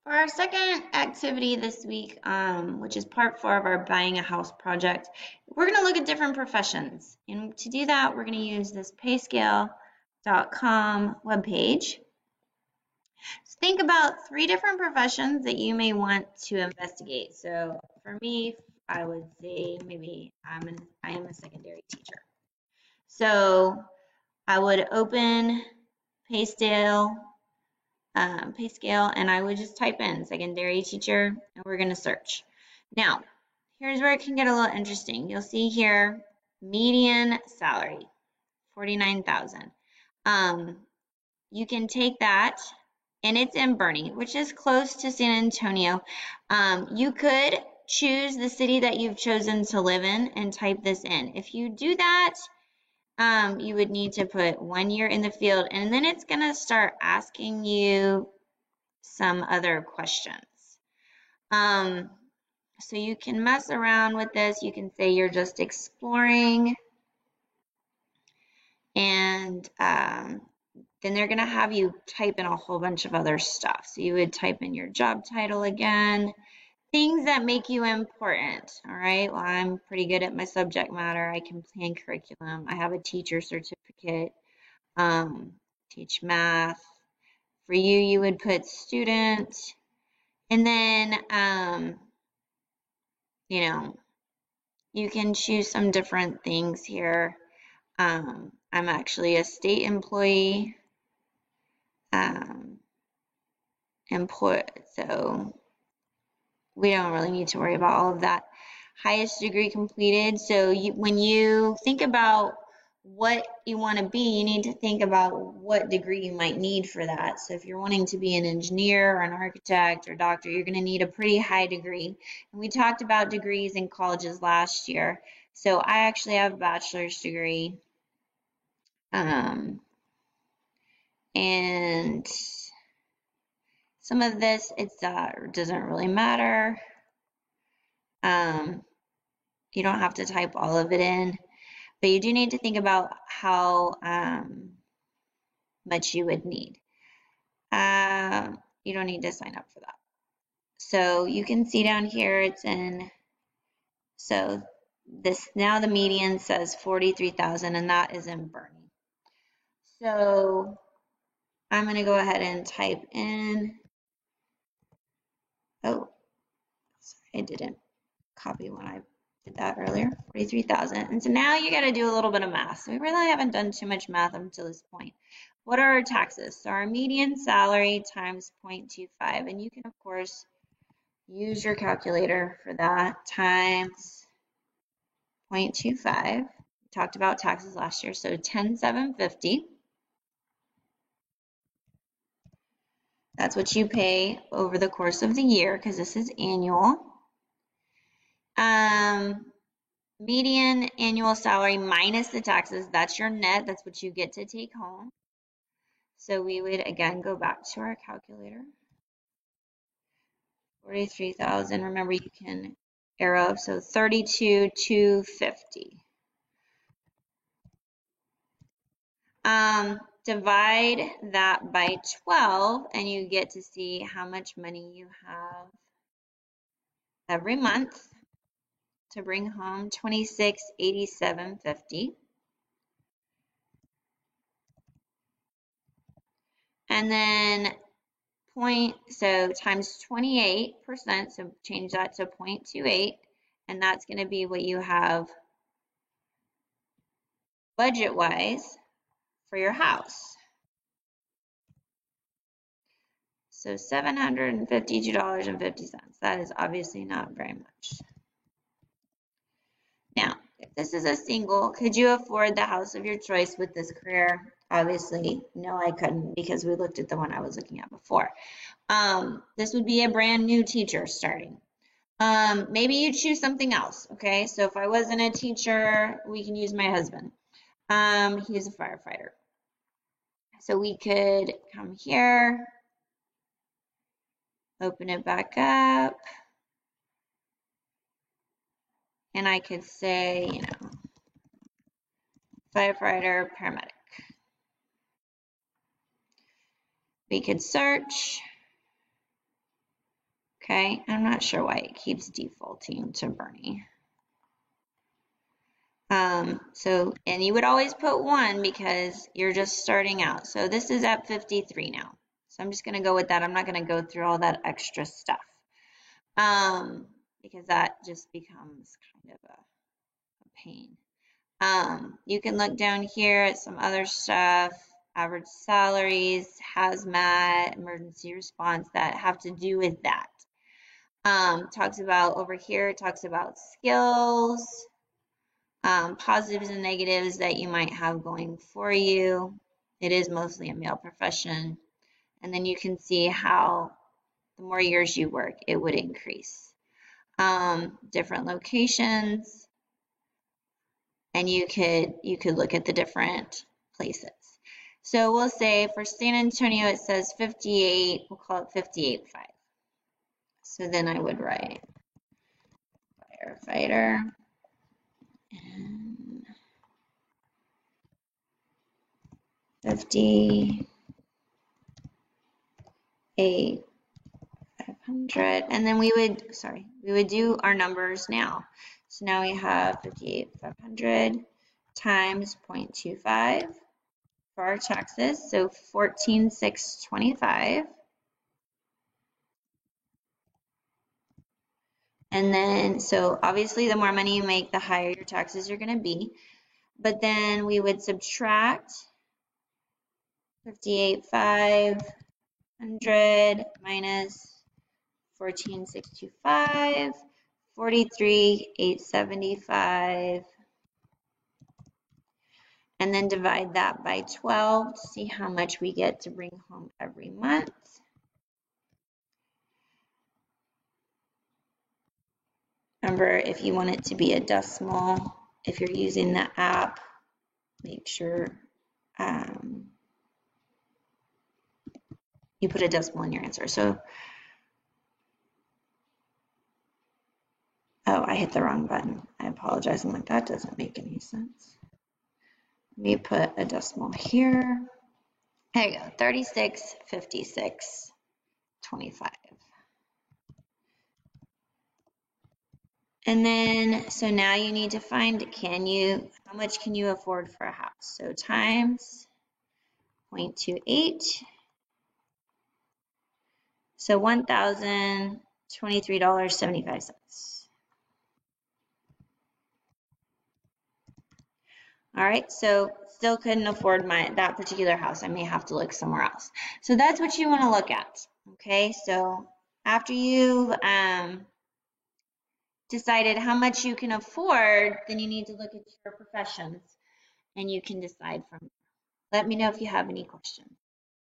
For our second activity this week, which is part 4 of our Buying a House project, we're going to look at different professions. And to do that, we're going to use this payscale.com webpage. So think about 3 different professions that you may want to investigate. So for me, I would say maybe I am a secondary teacher. So I would open Payscale and I would just type in secondary teacher and we're going to search. Now, here's where it can get a little interesting. You'll see here median salary, 49,000. You can take that and it's in Boerne, which is close to San Antonio. You could choose the city that you've chosen to live in and type this in. If you do that, you would need to put 1 year in the field, and then it's going to start asking you some other questions. So you can mess around with this. You can say you're just exploring, and then they're going to have you type in a whole bunch of other stuff. So you would type in your job title again, things that make you important. All right, well, I'm pretty good at my subject matter. I can plan curriculum. I have a teacher certificate. Teach math. For you, you would put student. And then, you can choose some different things here. I'm actually a state employee. So we don't really need to worry about all of that. Highest degree completed. So when you think about what you want to be, you need to think about what degree you might need for that. So if you're wanting to be an engineer or an architect or doctor, you're going to need a pretty high degree. And we talked about degrees in colleges last year. So I actually have a bachelor's degree. And some of this, it doesn't really matter. You don't have to type all of it in, but you do need to think about how much you would need. You don't need to sign up for that. So you can see down here it's in, so this now the median says 43,000 and that is in Boerne. So I'm going to go ahead and type in, oh, sorry, I didn't copy when I did that earlier, 43,000. And so now you got to do a little bit of math. So we really haven't done too much math up until this point. What are our taxes? So our median salary times 0.25, and you can of course use your calculator for that, times 0.25. We talked about taxes last year, so 10,750. That's what you pay over the course of the year because this is annual. Median annual salary minus the taxes, that's your net, that's what you get to take home. So we would again go back to our calculator. 43,000, remember you can arrow up, so 32,250. Divide that by 12 and you get to see how much money you have every month to bring home, 26,8750. And then so times 28%, so change that to 0.28, and that's going to be what you have budget-wise for your house. So $752.50. That is obviously not very much. Now, if this is a single, could you afford the house of your choice with this career? Obviously, no, I couldn't because we looked at the one I was looking at before. This would be a brand new teacher starting. Maybe you choose something else, okay? So if I wasn't a teacher, we can use my husband. He's a firefighter. So we could come here, open it back up, and I could say, firefighter, paramedic. We could search. Okay, I'm not sure why it keeps defaulting to Bernie. And you would always put 1 because you're just starting out. So this is at 53 now. So I'm just going to go with that. I'm not going to go through all that extra stuff because that just becomes kind of a pain. You can look down here at some other stuff, average salaries, hazmat, emergency response that have to do with that. Talks about over here, talks about skills, positives and negatives that you might have going for you. It is mostly a male profession. And then you can see how the more years you work, it would increase. Different locations, and you could look at the different places. So we'll say for San Antonio, it says 58, we'll call it 58.5. So then I would write firefighter and 58,500, and then we would do our numbers now. So now we have 58,500 times 0.25 for our taxes, so 14,625. And then, so obviously the more money you make, the higher your taxes are going to be. But then we would subtract 58,500 minus 14,625, 43,875, and then divide that by 12 to see how much we get to bring home every month. Remember, if you want it to be a decimal, if you're using the app, make sure you put a decimal in your answer. So, oh, I hit the wrong button. I apologize. I'm like, that doesn't make any sense. Let me put a decimal here. There you go, 36.5625. And then, so now you need to find, how much can you afford for a house? So times 0.28. So $1,023.75. All right, so still couldn't afford that particular house. I may have to look somewhere else. So that's what you want to look at. Okay, so after you've decided how much you can afford, then you need to look at your professions and you can decide from there. Let me know if you have any questions.